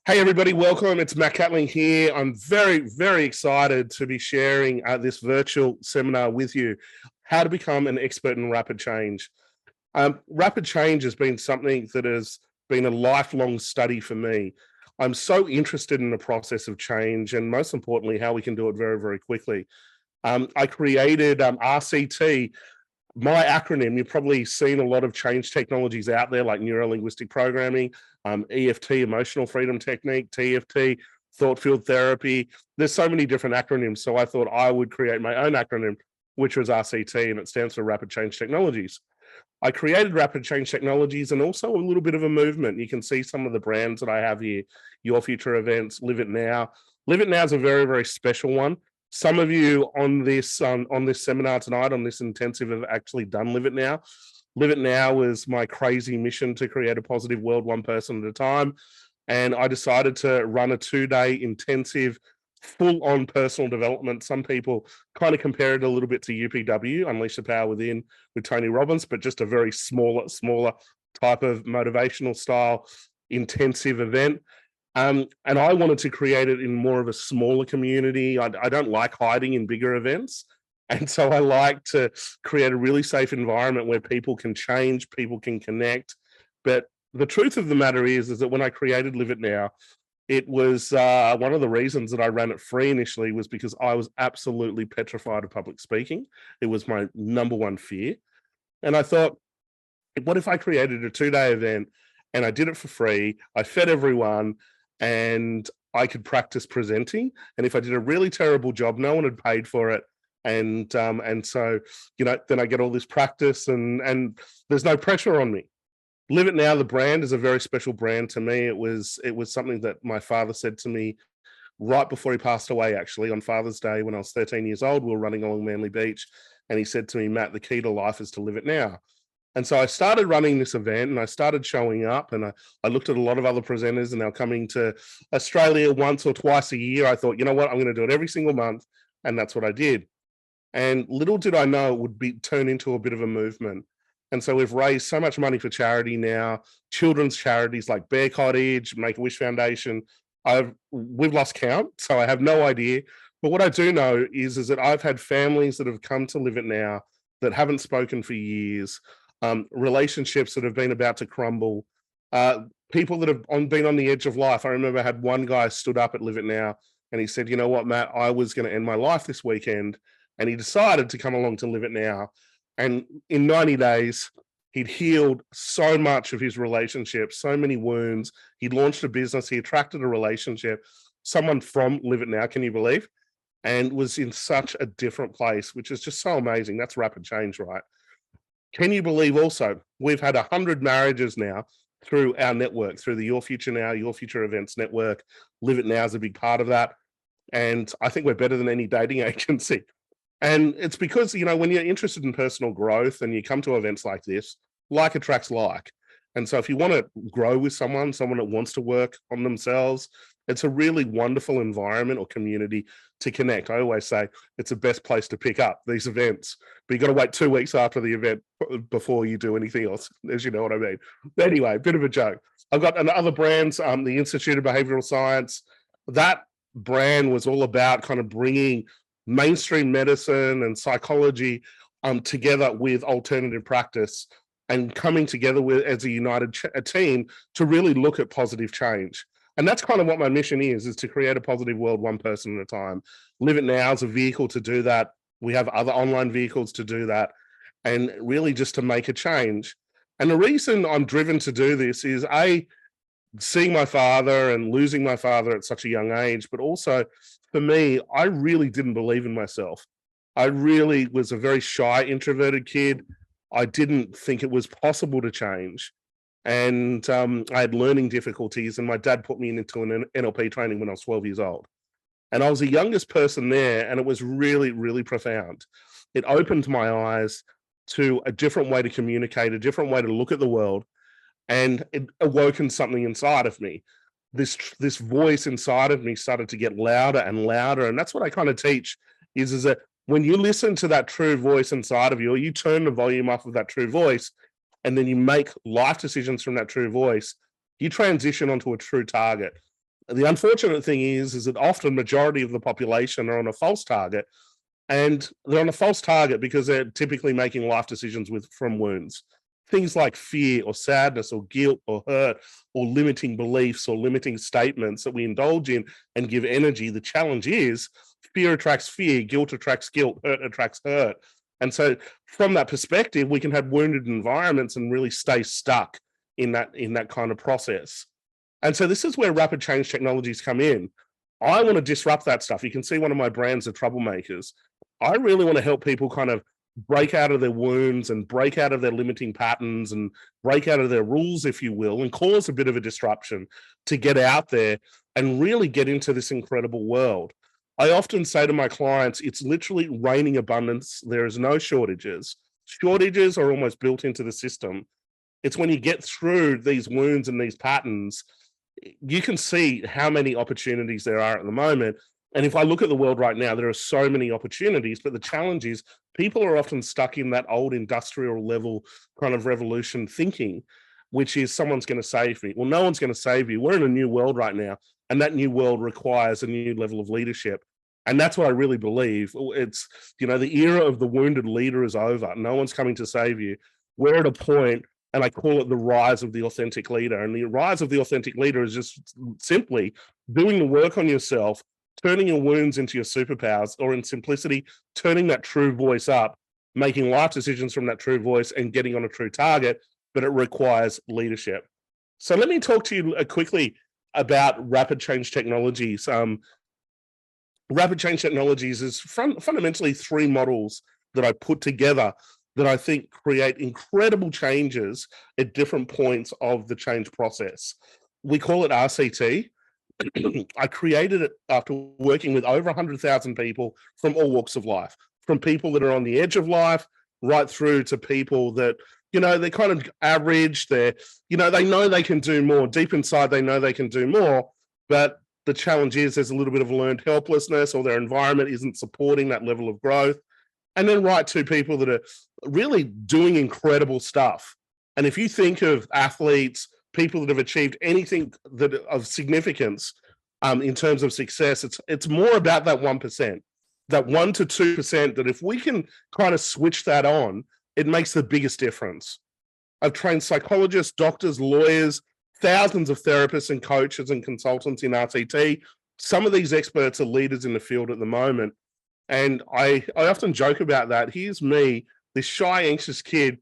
Hey everybody, welcome. It's Matt Catling here. I'm very excited to be sharing this virtual seminar with you, how to become an expert in rapid change. Rapid change has been something that has been a lifelong study for me. I'm so interested in the process of change and most importantly, how we can do it very quickly. I created RCT. My acronym, you've probably seen a lot of change technologies out there like neuro-linguistic programming, EFT, emotional freedom technique, TFT, thought field therapy. There's so many different acronyms. So I thought I would create my own acronym, which was RCT, and it stands for Rapid Change Technologies. I created Rapid Change Technologies and also a little bit of a movement. You can see some of the brands that I have here, Your Future Events, Live It Now. Live It Now is a very special one. Some of you on this seminar tonight, on this intensive, have actually done Live It Now. Live It Now was my crazy mission to create a positive world one person at a time. And I decided to run a 2-day intensive, full-on personal development. Some people kind of compare it a little bit to UPW, Unleash the Power Within, with Tony Robbins, but just a very smaller type of motivational style intensive event. And I wanted to create it in more of a smaller community. I don't like hiding in bigger events. And so I like to create a really safe environment where people can change, people can connect. But the truth of the matter is that when I created Live It Now, it was one of the reasons that I ran it free initially was because I was absolutely petrified of public speaking. It was my number one fear. And I thought, what if I created a 2-day event and I did it for free? I fed everyone and I could practice presenting. And if I did a really terrible job, no one had paid for it. And so, then I get all this practice and there's no pressure on me. Live It Now, the brand, is a very special brand to me. It was something that my father said to me right before he passed away, actually, on Father's Day when I was 13 years old. We were running along Manly Beach. And he said to me, Matt, the key to life is to live it now. And so I started running this event and I started showing up and I looked at a lot of other presenters and they're coming to Australia once or twice a year. I thought, you know what, I'm going to do it every single month. And that's what I did. And little did I know it would turn into a bit of a movement. And so we've raised so much money for charity now, children's charities like Bear Cottage, Make-A-Wish Foundation. We've lost count, so I have no idea. But what I do know is that I've had families that have come to Live It Now that haven't spoken for years, relationships that have been about to crumble, people that have been on the edge of life. I remember I had one guy stood up at Live It Now and he said, you know what, Matt, I was going to end my life this weekend. And he decided to come along to Live It Now. And in 90 days, he'd healed so much of his relationships, so many wounds. He'd launched a business. He attracted a relationship, someone from Live It Now, can you believe? And was in such a different place, which is just so amazing. That's rapid change, right? Can you believe also, we've had 100 marriages now through our network, through the Your Future Now, Your Future Events network. Live It Now is a big part of that. And I think we're better than any dating agency. And it's because, when you're interested in personal growth and you come to events like this, like attracts like. And so if you want to grow with someone that wants to work on themselves, it's a really wonderful environment or community to connect. I always say it's the best place to pick up these events, but you got to wait 2 weeks after the event before you do anything else, as you know what I mean. But anyway, bit of a joke. I've got other brands, the Institute of Behavioral Science. That brand was all about kind of bringing mainstream medicine and psychology together with alternative practice and coming together as a united team to really look at positive change. And that's kind of what my mission is to create a positive world one person at a time. Live It Now is a vehicle to do that. We have other online vehicles to do that, and really just to make a change. And the reason I'm driven to do this is seeing my father and losing my father at such a young age, but also for me, I really didn't believe in myself. I really was a very shy, introverted kid. I didn't think it was possible to change. And I had learning difficulties, and my dad put me into an NLP training when I was 12 years old. And I was the youngest person there, and it was really profound. It opened my eyes to a different way to communicate, a different way to look at the world, and it awoken something inside of me. This voice inside of me started to get louder and louder. And that's what I kind of teach is that when you listen to that true voice inside of you, or you turn the volume up of that true voice, and then you make life decisions from that true voice, you transition onto a true target. The unfortunate thing is that often majority of the population are on a false target, and they're on a false target because they're typically making life decisions from wounds. Things like fear or sadness or guilt or hurt or limiting beliefs or limiting statements that we indulge in and give energy. The challenge is fear attracts fear, guilt attracts guilt, hurt attracts hurt. And so from that perspective, we can have wounded environments and really stay stuck in that kind of process. And so this is where rapid change technologies come in. I want to disrupt that stuff. You can see one of my brands are troublemakers. I really want to help people kind of break out of their wounds and break out of their limiting patterns and break out of their rules, if you will, and cause a bit of a disruption to get out there and really get into this incredible world. I often say to my clients, it's literally raining abundance. There is no shortages. Shortages are almost built into the system. It's when you get through these wounds and these patterns, you can see how many opportunities there are at the moment. And if I look at the world right now, there are so many opportunities, but the challenge is people are often stuck in that old industrial level kind of revolution thinking, which is someone's going to save me. Well, no one's going to save you. We're in a new world right now, and that new world requires a new level of leadership. And that's what I really believe. It's, the era of the wounded leader is over. No one's coming to save you. We're at a point, and I call it the rise of the authentic leader. And the rise of the authentic leader is just simply doing the work on yourself, turning your wounds into your superpowers, or in simplicity, turning that true voice up, making life decisions from that true voice and getting on a true target, but it requires leadership. So let me talk to you quickly about rapid change technologies. Rapid change technologies is fundamentally three models that I put together that I think create incredible changes at different points of the change process. We call it RCT. I created it after working with over 100,000 people from all walks of life, from people that are on the edge of life, right through to people that, they're kind of average. They know they can do more. Deep inside, they know they can do more. But the challenge is there's a little bit of learned helplessness, or their environment isn't supporting that level of growth. And then right to people that are really doing incredible stuff. And if you think of athletes, people that have achieved anything that of significance in terms of success, it's more about that 1%, that 1 to 2%, that if we can kind of switch that on, it makes the biggest difference. I've trained psychologists, doctors, lawyers, thousands of therapists and coaches and consultants in RCT. Some of these experts are leaders in the field at the moment. And I often joke about that. Here's me, this shy, anxious kid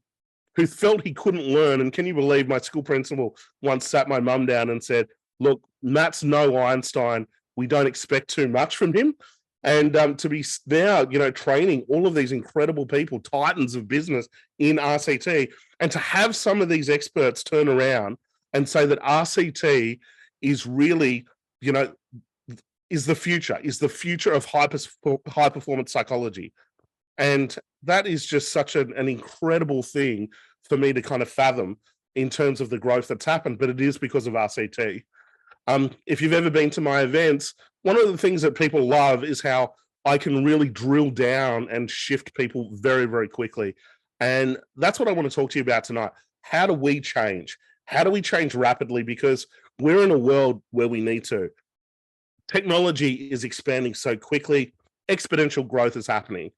who felt he couldn't learn. And can you believe my school principal once sat my mum down and said, look, Matt's no Einstein. We don't expect too much from him. And to be now, training all of these incredible people, titans of business in RCT, and to have some of these experts turn around and say that RCT is really, is the future of high performance psychology. And that is just such an incredible thing for me to kind of fathom in terms of the growth that's happened, but it is because of RCT. If you've ever been to my events, one of the things that people love is how I can really drill down and shift people very, very quickly. And that's what I want to talk to you about tonight. How do we change? How do we change rapidly? Because we're in a world where we need to. Technology is expanding so quickly, exponential growth is happening.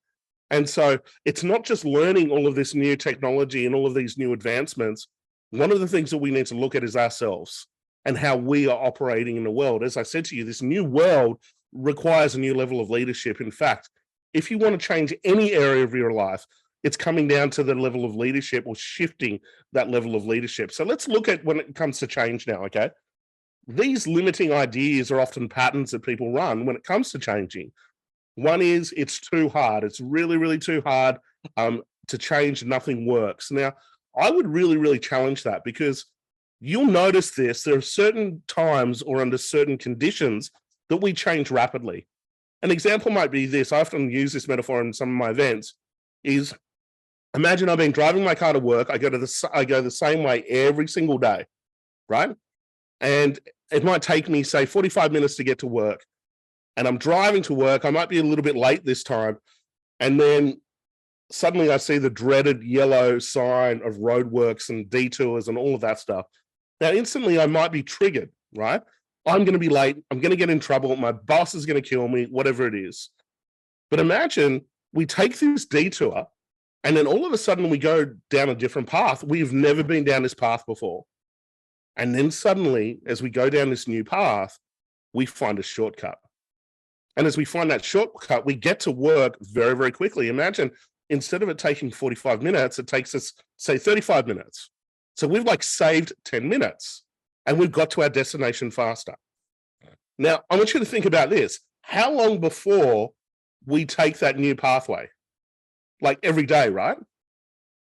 And so it's not just learning all of this new technology and all of these new advancements. One of the things that we need to look at is ourselves and how we are operating in the world. As I said to you, this new world requires a new level of leadership. In fact, if you want to change any area of your life, it's coming down to the level of leadership or shifting that level of leadership. So let's look at when it comes to change now, okay? These limiting ideas are often patterns that people run when it comes to changing. One is it's too hard. It's really, really too hard to change. Nothing works. Now, I would really, really challenge that, because you'll notice this. There are certain times or under certain conditions that we change rapidly. An example might be this. I often use this metaphor in some of my events is, imagine I've been driving my car to work. I go the same way every single day, right? And it might take me, say, 45 minutes to get to work. And I'm driving to work. I might be a little bit late this time. And then suddenly I see the dreaded yellow sign of roadworks and detours and all of that stuff. Now, instantly I might be triggered, right? I'm going to be late. I'm going to get in trouble. My boss is going to kill me, whatever it is. But imagine we take this detour and then all of a sudden we go down a different path. We've never been down this path before. And then suddenly, as we go down this new path, we find a shortcut. And as we find that shortcut, we get to work very, very quickly. Imagine instead of it taking 45 minutes, it takes us, say, 35 minutes. So we've like saved 10 minutes and we've got to our destination faster. Now, I want you to think about this. How long before we take that new pathway? Like every day, right?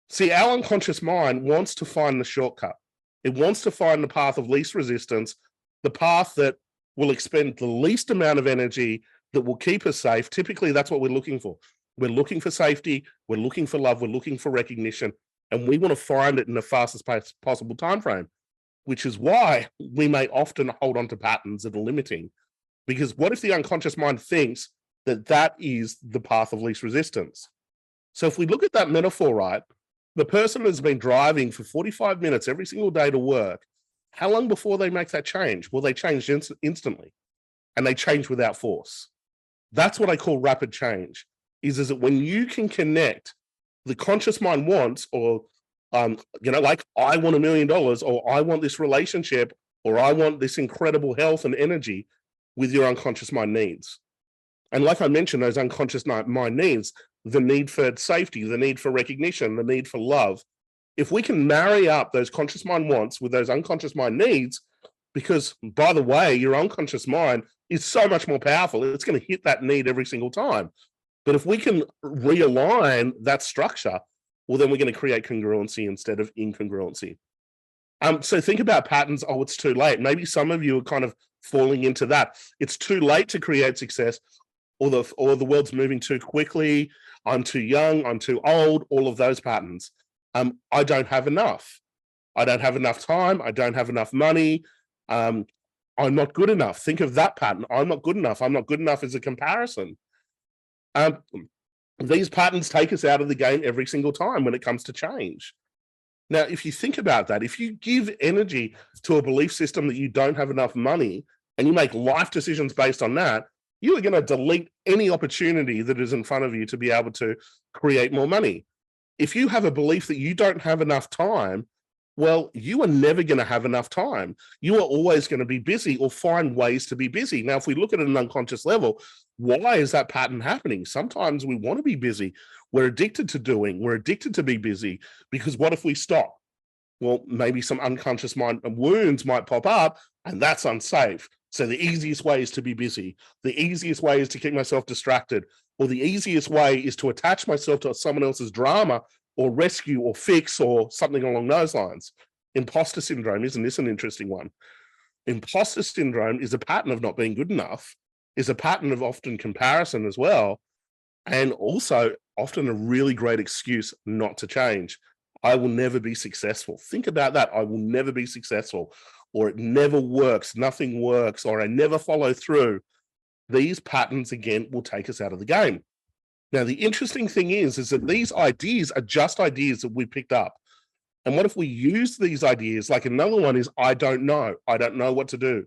See, our unconscious mind wants to find the shortcut. It wants to find the path of least resistance, the path that will expend the least amount of energy, that will keep us safe. Typically, that's what we're looking for. We're looking for safety, we're looking for love, we're looking for recognition, and we want to find it in the fastest possible time frame, which is why we may often hold on to patterns that are limiting. Because what if the unconscious mind thinks that that is the path of least resistance? So if we look at that metaphor, right, the person has been driving for 45 minutes every single day to work. How long before they make that change? Well, they change instantly, and they change without force. That's what I call rapid change, is that when you can connect the conscious mind wants, or, like I want $1 million, or I want this relationship, or I want this incredible health and energy, with your unconscious mind needs. And like I mentioned, those unconscious mind needs, the need for safety, the need for recognition, the need for love. If we can marry up those conscious mind wants with those unconscious mind needs, because by the way, your unconscious mind is so much more powerful, it's going to hit that need every single time. But if we can realign that structure, well, then we're going to create congruency instead of incongruency. So think about patterns. Oh, it's too late. Maybe some of you are kind of falling into that. It's too late to create success, or the world's moving too quickly. I'm too young. I'm too old. All of those patterns. I don't have enough. I don't have enough time. I don't have enough money. I'm not good enough. Think of that pattern. I'm not good enough. I'm not good enough as a comparison. These patterns take us out of the game every single time when it comes to change. Now, if you think about that, if you give energy to a belief system that you don't have enough money, and you make life decisions based on that, you are going to delete any opportunity that is in front of you to be able to create more money. If you have a belief that you don't have enough time, well, you are never going to have enough time. You are always going to be busy or find ways to be busy. Now, if we look at an unconscious level, why is that pattern happening? Sometimes we want to be busy. We're addicted to doing. We're addicted to be busy, because what if we stop? Well, maybe some unconscious mind wounds might pop up, and that's unsafe. So the easiest way is to be busy. The easiest way is to keep myself distracted. Or the easiest way is to attach myself to someone else's drama, or rescue, or fix, or something along those lines. Imposter syndrome, isn't this an interesting one? Imposter syndrome is a pattern of not being good enough, is a pattern of often comparison as well, and also often a really great excuse not to change. I will never be successful. Think about that. I will never be successful, or it never works, nothing works, or I never follow through. These patterns, again, will take us out of the game. Now, the interesting thing is that these ideas are just ideas that we picked up. And what if we use these ideas? Like another one is, I don't know what to do.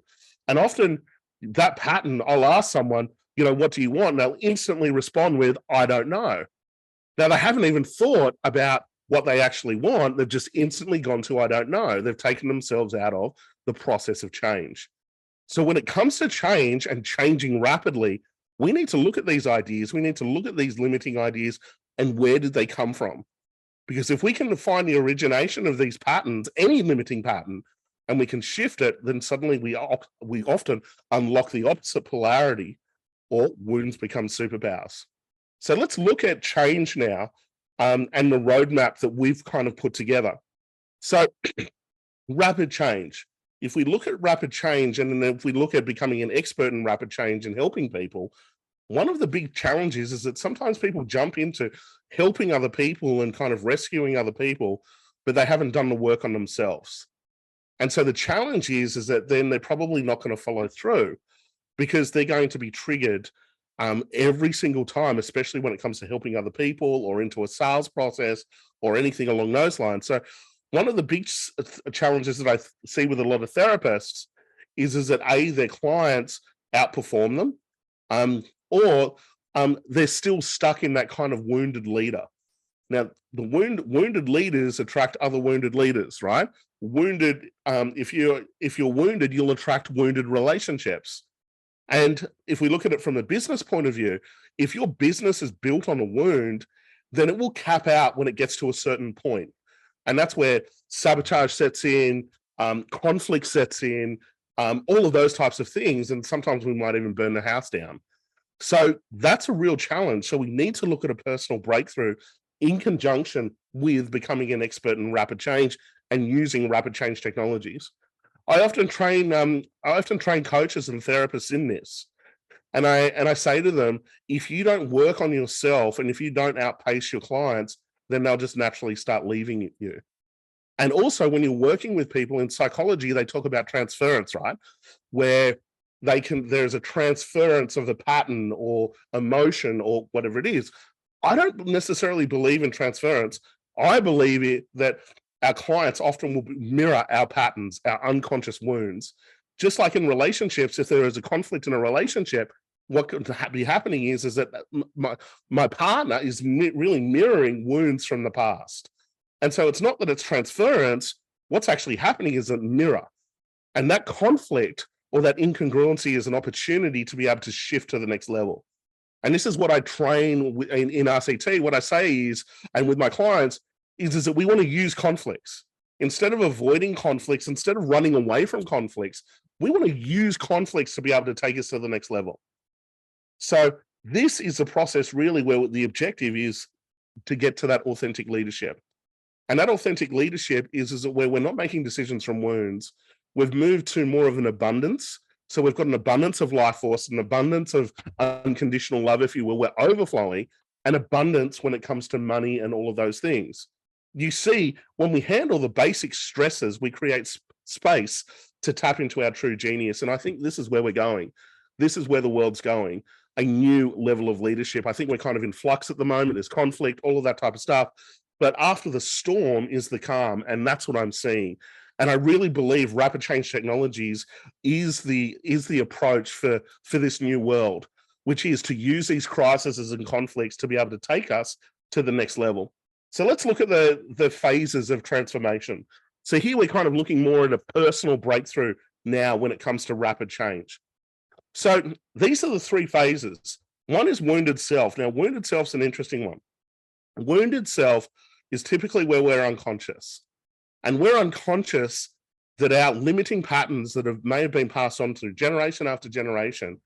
And often that pattern, I'll ask someone, what do you want? And they'll instantly respond with, I don't know. Now, they haven't even thought about what they actually want. They've just instantly gone to, I don't know. They've taken themselves out of the process of change. So when it comes to change and changing rapidly, we need to look at these ideas. We need to look at these limiting ideas, and where did they come from? Because if we can find the origination of these patterns, any limiting pattern, and we can shift it, then suddenly we often unlock the opposite polarity, or wounds become superpowers. So let's look at change now, and the roadmap that we've kind of put together. So rapid change. If we look at rapid change, and then if we look at becoming an expert in rapid change and helping people, one of the big challenges is that sometimes people jump into helping other people and kind of rescuing other people, but they haven't done the work on themselves. And so the challenge is that then they're probably not going to follow through, because they're going to be triggered every single time, especially when it comes to helping other people or into a sales process or anything along those lines. So one of the big challenges that I see with a lot of therapists is that their clients outperform them, or they're still stuck in that kind of wounded leader. Now, the wounded leaders attract other wounded leaders, right? Wounded, if you're wounded, you'll attract wounded relationships. And if we look at it from a business point of view, if your business is built on a wound, then it will cap out when it gets to a certain point. And that's where sabotage sets in, conflict sets in, all of those types of things. And sometimes we might even burn the house down. So that's a real challenge. So we need to look at a personal breakthrough in conjunction with becoming an expert in rapid change and using rapid change technologies. I often train coaches and therapists in this. And I say to them, if you don't work on yourself and if you don't outpace your clients, then they'll just naturally start leaving you. And also when you're working with people in psychology, they talk about transference, right? Where there's a transference of the pattern or emotion or whatever it is. I don't necessarily believe in transference. I believe that our clients often will mirror our patterns, our unconscious wounds. Just like in relationships, if there is a conflict in a relationship, what could be happening is that my partner is really mirroring wounds from the past. And so it's not that it's transference. What's actually happening is a mirror. And that conflict or that incongruency is an opportunity to be able to shift to the next level. And this is what I train in RCT. What I say is, and with my clients, is that we want to use conflicts. Instead of avoiding conflicts, instead of running away from conflicts, we want to use conflicts to be able to take us to the next level. So this is a process really where the objective is to get to that authentic leadership. And that authentic leadership is where we're not making decisions from wounds. We've moved to more of an abundance. So we've got an abundance of life force, an abundance of unconditional love, if you will. We're overflowing, and abundance when it comes to money and all of those things. You see, when we handle the basic stresses, we create space to tap into our true genius. And I think this is where we're going. This is where the world's going, a new level of leadership. I think we're kind of in flux at the moment. There's conflict, all of that type of stuff. But after the storm is the calm, and that's what I'm seeing. And I really believe rapid change technologies is the approach for this new world, which is to use these crises and conflicts to be able to take us to the next level. So let's look at the phases of transformation. So here we're kind of looking more at a personal breakthrough now when it comes to rapid change. So these are the three phases. One is wounded self. Now, wounded self's an interesting one. Wounded self is typically where we're unconscious. And we're unconscious that our limiting patterns that may have been passed on through generation after generation,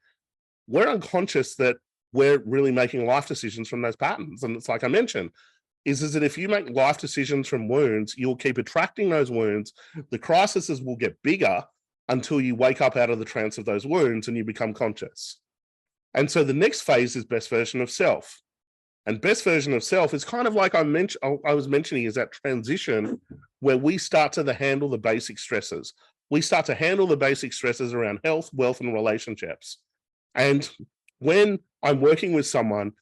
we're unconscious that we're really making life decisions from those patterns. And it's like I mentioned, is that if you make life decisions from wounds, you'll keep attracting those wounds. The crises will get bigger until you wake up out of the trance of those wounds and you become conscious. And so the next phase is best version of self. And best version of self is kind of like I was mentioning, is that transition where we start to handle the basic stresses. We start to handle the basic stresses around health, wealth, and relationships. And when I'm working with someone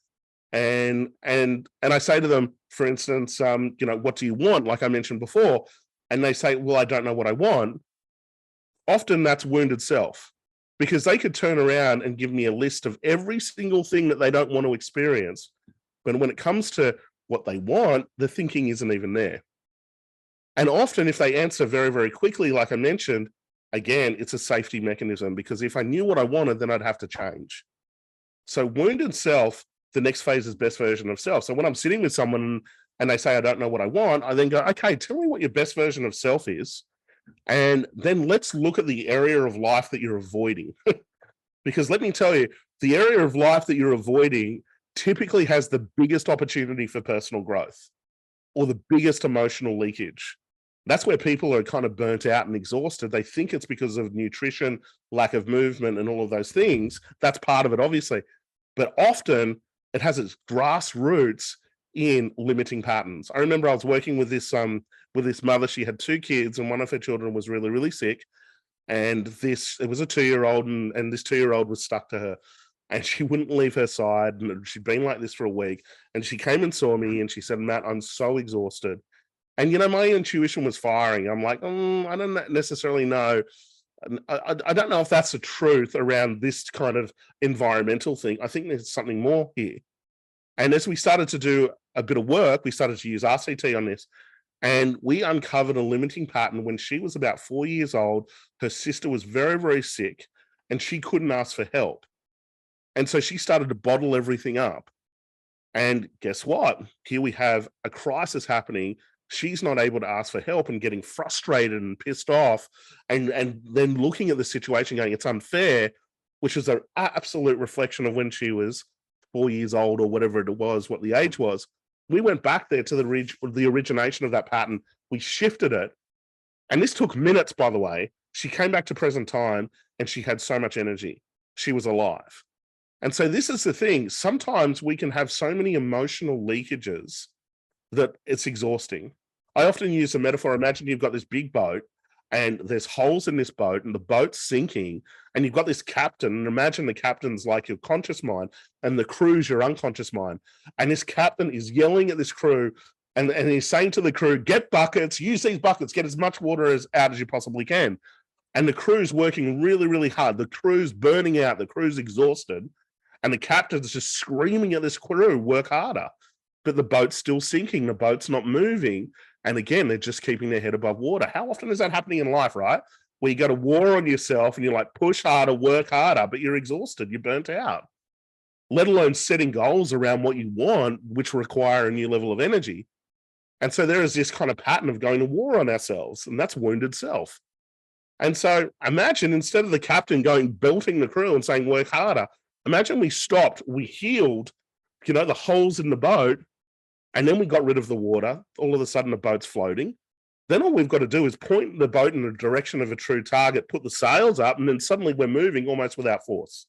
and I say to them, for instance, what do you want? Like I mentioned before, and they say, well, I don't know what I want. Often that's wounded self, because they could turn around and give me a list of every single thing that they don't want to experience. But when it comes to what they want, the thinking isn't even there. And often if they answer very, very quickly, like I mentioned, again, it's a safety mechanism, because if I knew what I wanted, then I'd have to change. So wounded self, the next phase is best version of self. So when I'm sitting with someone and they say, I don't know what I want, I then go, okay, tell me what your best version of self is. And then let's look at the area of life that you're avoiding. Because let me tell you, the area of life that you're avoiding typically has the biggest opportunity for personal growth or the biggest emotional leakage. That's where people are kind of burnt out and exhausted. They think it's because of nutrition, lack of movement, and all of those things. That's part of it, obviously. But often it has its grassroots in limiting patterns. I remember I was working with this mother. She had two kids, and one of her children was really, really sick. And it was a 2-year-old, and this 2-year-old was stuck to her. And she wouldn't leave her side. And she'd been like this for a week. And she came and saw me and she said, Matt, I'm so exhausted. And, my intuition was firing. I'm like, I don't necessarily know I don't know if that's the truth around this kind of environmental thing. I think there's something more here. And as we started to do a bit of work, we started to use RCT on this, and we uncovered a limiting pattern when she was about 4 years old. Her sister was very, very sick, and she couldn't ask for help. And so she started to bottle everything up. And guess what? Here we have a crisis happening. She's not able to ask for help and getting frustrated and pissed off, and then looking at the situation going, it's unfair, which is an absolute reflection of when she was 4 years old or whatever it was, what the age was. We went back there to the origination of that pattern. We shifted it. And this took minutes, by the way. She came back to present time and she had so much energy. She was alive. And so this is the thing. Sometimes we can have so many emotional leakages that it's exhausting. I often use a metaphor. Imagine you've got this big boat and there's holes in this boat and the boat's sinking, and you've got this captain, and imagine the captain's like your conscious mind and the crew's your unconscious mind. And this captain is yelling at this crew, and he's saying to the crew, get buckets, use these buckets, get as much water out as you possibly can. And the crew's working really, really hard. The crew's burning out. The crew's exhausted. And the captain's just screaming at this crew, work harder. But the boat's still sinking. The boat's not moving. And again, they're just keeping their head above water. How often is that happening in life, right? Where you go to war on yourself and you're like, push harder, work harder, but you're exhausted. You're burnt out. Let alone setting goals around what you want, which require a new level of energy. And so there is this kind of pattern of going to war on ourselves, and that's wounded self. And so imagine, instead of the captain going belting the crew and saying, work harder, imagine we stopped, we healed, the holes in the boat, and then we got rid of the water. All of a sudden the boat's floating. Then all we've got to do is point the boat in the direction of a true target, put the sails up, and then suddenly we're moving almost without force.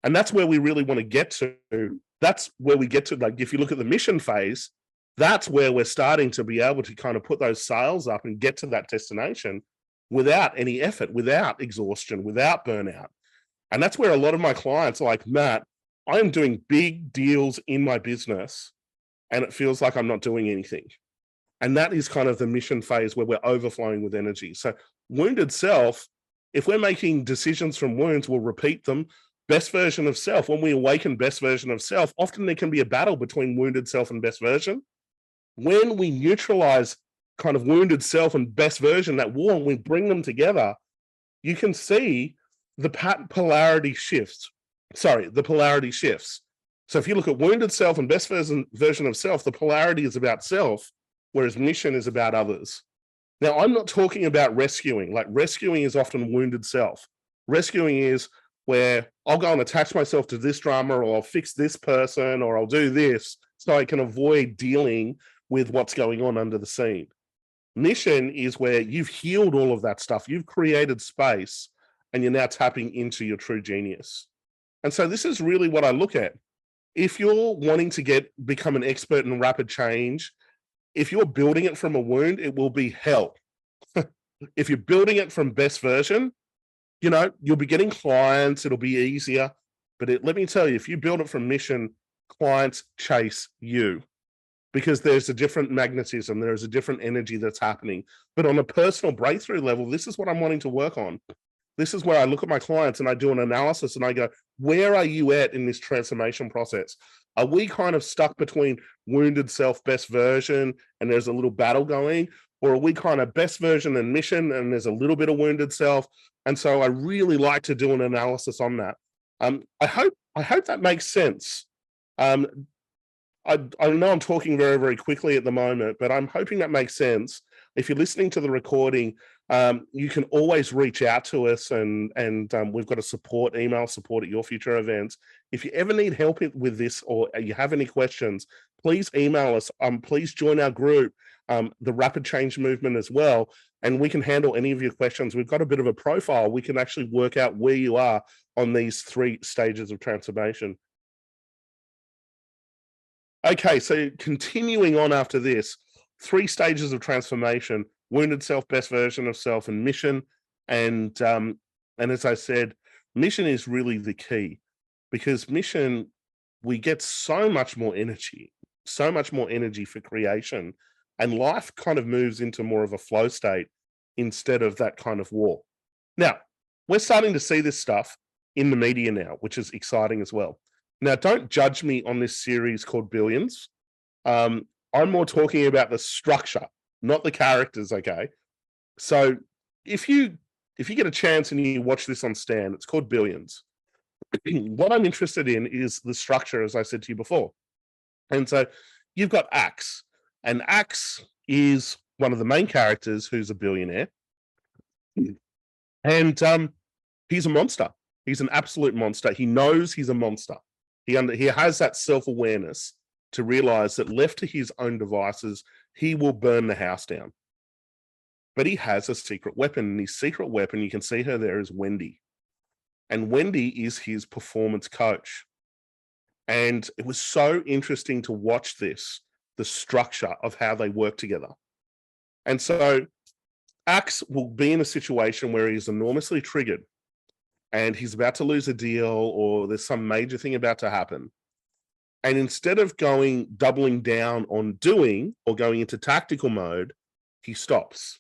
And that's where we really want to get to. That's where we get to, like, if you look at the mission phase, that's where we're starting to be able to kind of put those sails up and get to that destination without any effort, without exhaustion, without burnout. And that's where a lot of my clients are like, Matt, I am doing big deals in my business and it feels like I'm not doing anything. And that is kind of the mission phase where we're overflowing with energy. So wounded self, if we're making decisions from wounds, we'll repeat them. Best version of self, when we awaken best version of self, often there can be a battle between wounded self and best version. When we neutralize kind of wounded self and best version, that war, and we bring them together, you can see the polarity shifts. The polarity shifts. So if you look at wounded self and best version of self, the polarity is about self, whereas mission is about others. Now, I'm not talking about rescuing. Like, rescuing is often wounded self. Rescuing is where I'll go and attach myself to this drama, or I'll fix this person, or I'll do this so I can avoid dealing with what's going on under the scene. Mission is where you've healed all of that stuff. You've created space and you're now tapping into your true genius. And so this is really what I look at. If you're wanting to become an expert in rapid change, if you're building it from a wound, it will be hell. If you're building it from best version, you'll be getting clients, it'll be easier. But let me tell you, if you build it from mission, clients chase you, because there's a different magnetism, there's a different energy that's happening. But on a personal breakthrough level, this is what I'm wanting to work on. This is where I look at my clients and I do an analysis and I go, where are you at in this transformation process? Are we kind of stuck between wounded self, best version, and there's a little battle going? Or are we kind of best version and mission and there's a little bit of wounded self? And so I really like to do an analysis on that. I hope that makes sense. I know I'm talking very, very quickly at the moment, but I'm hoping that makes sense. If you're listening to the recording, you can always reach out to us, and we've got a email, support@yourfuture-events. If you ever need help with this, or you have any questions, please email us. Please join our group, the Rapid Change Movement as well, and we can handle any of your questions. We've got a bit of a profile. We can actually work out where you are on these 3 stages of transformation. Okay, so continuing on after this, 3 stages of transformation: wounded self, best version of self, and mission. And as I said, mission is really the key, because mission, we get so much more energy for creation, and life kind of moves into more of a flow state instead of that kind of war. Now, We're starting to see this stuff in the media now, which is exciting as well. Now, don't judge me on this series called Billions. I'm more talking about the structure, not the characters, okay? So if you get a chance and you watch this on Stan, it's called Billions. What I'm interested in is the structure, as I said to you before. And so you've got Axe, and Axe is one of the main characters who's a billionaire. And he's a monster. He's an absolute monster. He knows he's a monster. He has that self-awareness to realize that left to his own devices, he will burn the house down. But he has a secret weapon, and his secret weapon, you can see her there, is Wendy. And Wendy is his performance coach. And it was so interesting to watch this, the structure of how they work together. And so Axe will be in a situation where he's enormously triggered and he's about to lose a deal, or there's some major thing about to happen. And instead of doubling down on doing or going into tactical mode, he stops.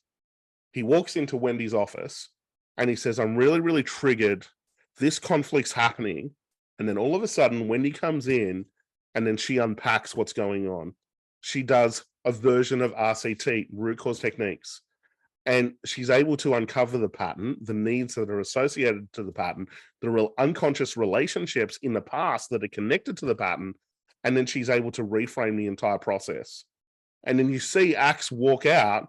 He walks into Wendy's office and he says, I'm really, really triggered. This conflict's happening. And then all of a sudden, Wendy comes in and then she unpacks what's going on. She does a version of RCT, root cause techniques. And she's able to uncover the pattern, the needs that are associated to the pattern, the real unconscious relationships in the past that are connected to the pattern. And then she's able to reframe the entire process. And then you see Axe walk out,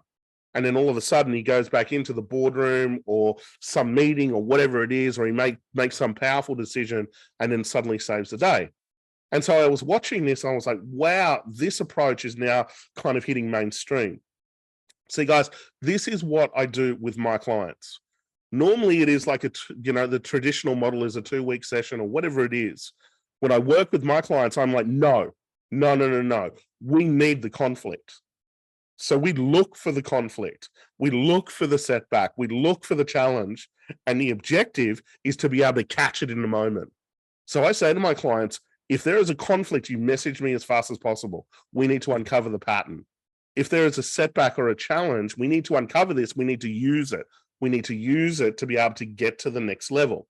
and then all of a sudden he goes back into the boardroom or some meeting or whatever it is, or he makes some powerful decision and then suddenly saves the day. And so I was watching this and I was like, wow, this approach is now kind of hitting mainstream. See, guys, this is what I do with my clients. Normally it is like the traditional model is a 2-week session or whatever it is. When I work with my clients, I'm like, no. We need the conflict. So we look for the conflict. We look for the setback. We look for the challenge. And the objective is to be able to catch it in the moment. So I say to my clients, if there is a conflict, you message me as fast as possible. We need to uncover the pattern. If there is a setback or a challenge, we need to uncover this. We need to use it. We need to use it to be able to get to the next level.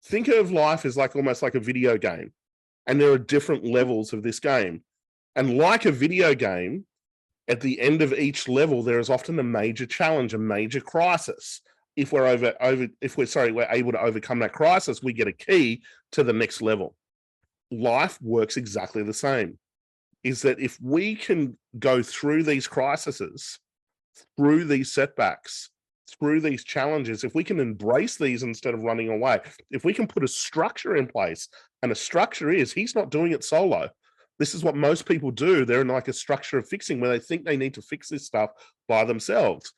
Think of life as almost like a video game. And there are different levels of this game. And like a video game, at the end of each level, there is often a major challenge, a major crisis. If we're able to overcome that crisis, we get a key to the next level. Life works exactly the same. Is that if we can go through these crises, through these setbacks, through these challenges, if we can embrace these instead of running away, if we can put a structure in place, and a structure is, he's not doing it solo. This is what most people do. They're in like a structure of fixing where they think they need to fix this stuff by themselves.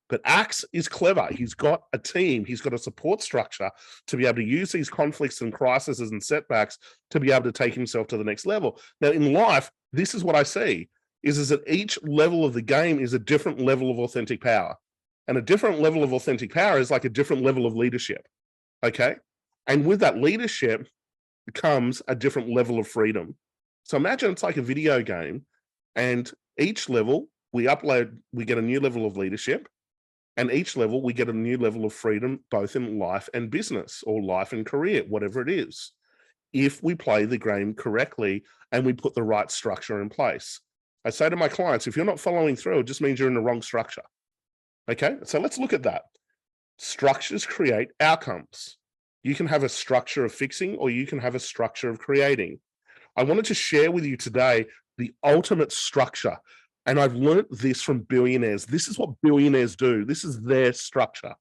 But Axe is clever. He's got a team. He's got a support structure to be able to use these conflicts and crises and setbacks to be able to take himself to the next level. Now, in life, this is what I see, is that each level of the game is a different level of authentic power. And a different level of authentic power is like a different level of leadership, okay? And with that leadership comes a different level of freedom. So imagine it's like a video game, and each level we get a new level of leadership, and each level we get a new level of freedom, both in life and business, or life and career, whatever it is, if we play the game correctly and we put the right structure in place. I say to my clients, if you're not following through, it just means you're in the wrong structure. Okay, so let's look at that. Structures create outcomes. You can have a structure of fixing, or you can have a structure of creating. I wanted to share with you today the ultimate structure. And I've learned this from billionaires. This is what billionaires do. This is their structure.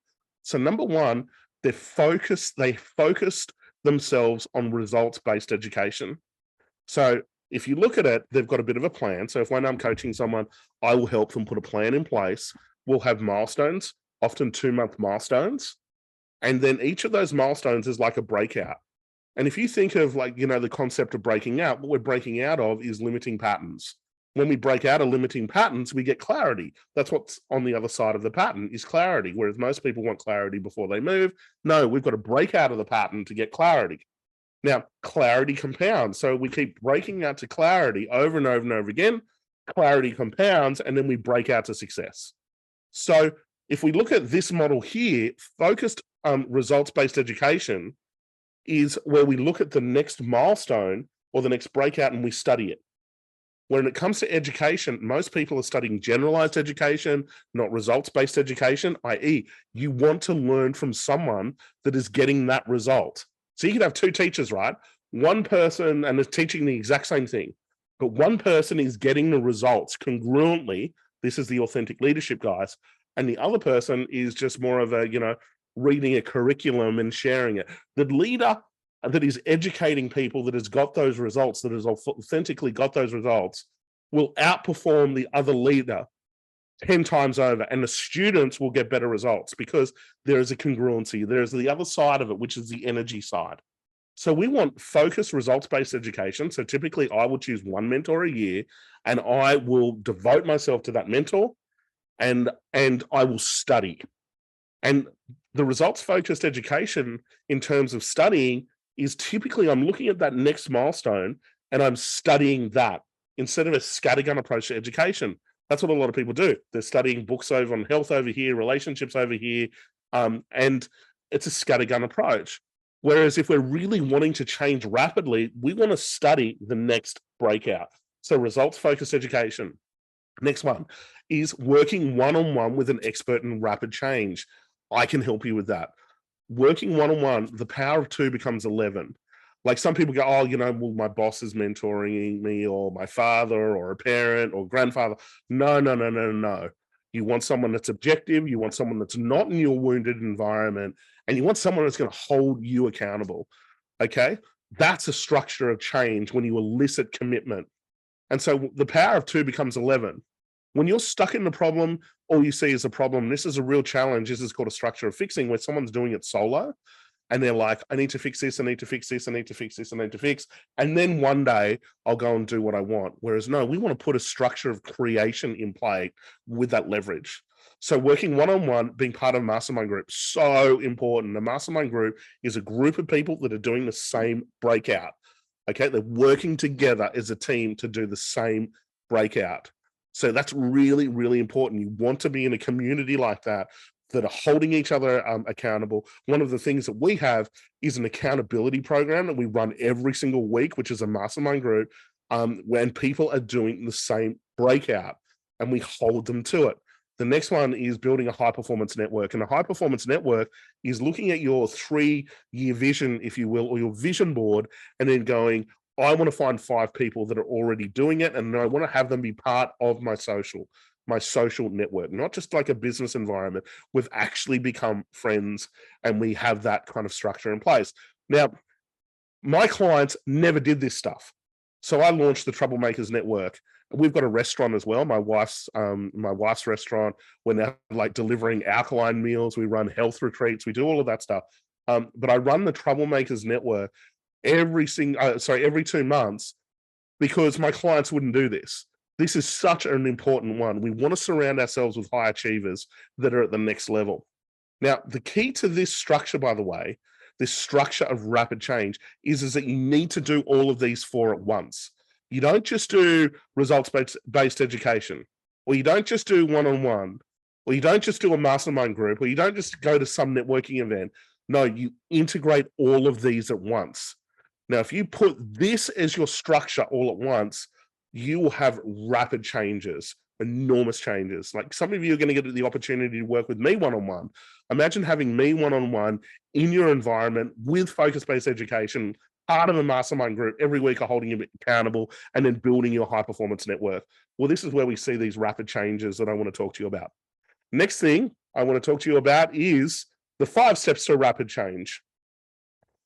So number one, they focused themselves on results-based education. So if you look at it, they've got a bit of a plan. So if when I'm coaching someone, I will help them put a plan in place. We'll have milestones, often 2-month milestones. And then each of those milestones is like a breakout. And if you think of the concept of breaking out, what we're breaking out of is limiting patterns. When we break out of limiting patterns, we get clarity. That's what's on the other side of the pattern, is clarity. Whereas most people want clarity before they move. No, we've got to break out of the pattern to get clarity. Now, clarity compounds. So we keep breaking out to clarity over and over and over again. Clarity compounds, and then we break out to success. So if we look at this model here, focused results-based education is where we look at the next milestone or the next breakout and we study it. When it comes to education, most people are studying generalized education, not results-based education, i.e. you want to learn from someone that is getting that result. So you can have two teachers, right? One person and is teaching the exact same thing, but one person is getting the results congruently. This is the authentic leadership, guys. And the other person is just more of a, reading a curriculum and sharing it. The leader that is educating people, that has got those results, that has authentically got those results, will outperform the other leader 10 times over. And the students will get better results because there is a congruency. There's the other side of it, which is the energy side. So we want focused results-based education. So typically I will choose one mentor a year and I will devote myself to that mentor and I will study. And the results-focused education in terms of studying is typically I'm looking at that next milestone and I'm studying that instead of a scattergun approach to education. That's what a lot of people do. They're studying books over on health over here, relationships over here, and it's a scattergun approach. Whereas if we're really wanting to change rapidly, we want to study the next breakout. So results-focused education. Next one is working one-on-one with an expert in rapid change. I can help you with that. Working one-on-one, the power of two becomes 11. Like some people go, oh, well, my boss is mentoring me, or my father or a parent or grandfather. No. You want someone that's objective. You want someone that's not in your wounded environment, and you want someone that's going to hold you accountable. Okay. That's a structure of change when you elicit commitment. And so the power of two becomes 11. When you're stuck in the problem, all you see is a problem. This is a real challenge. This is called a structure of fixing, where someone's doing it solo and they're like, I need to fix this, I need to fix this, I need to fix this, I need to fix. And then one day I'll go and do what I want. Whereas no, we want to put a structure of creation in play with that leverage. So working one-on-one, being part of a mastermind group, so important. A mastermind group is a group of people that are doing the same breakout. Okay, they're working together as a team to do the same breakout. So that's really, really important. You want to be in a community like that are holding each other accountable. One of the things that we have is an accountability program that we run every single week, which is a mastermind group, when people are doing the same breakout and we hold them to it. The next one is building a high-performance network. And a high-performance network is looking at your 3-year vision, if you will, or your vision board, and then going, I want to find 5 people that are already doing it, and I want to have them be part of my social network, not just like a business environment. We've actually become friends and we have that kind of structure in place. Now, my clients never did this stuff. So I launched the Troublemakers Network. We've got a restaurant as well. My wife's restaurant. We're now like delivering alkaline meals. We run health retreats. We do all of that stuff. But I run the Troublemakers Network every 2 months because my clients wouldn't do this. This is such an important one. We want to surround ourselves with high achievers that are at the next level. Now, the key to this structure, by the way, this structure of rapid change is that you need to do all of these 4 at once. You don't just do results-based education, or you don't just do one-on-one, or you don't just do a mastermind group, or you don't just go to some networking event. No, you integrate all of these at once. Now, if you put this as your structure all at once, you will have rapid changes, enormous changes. Like some of you are going to get the opportunity to work with me one-on-one. Imagine having me one-on-one in your environment with focus-based education, part of a mastermind group every week, are holding you accountable, and then building your high-performance network. Well, this is where we see these rapid changes that I want to talk to you about. Next thing I want to talk to you about is the 5 steps to rapid change.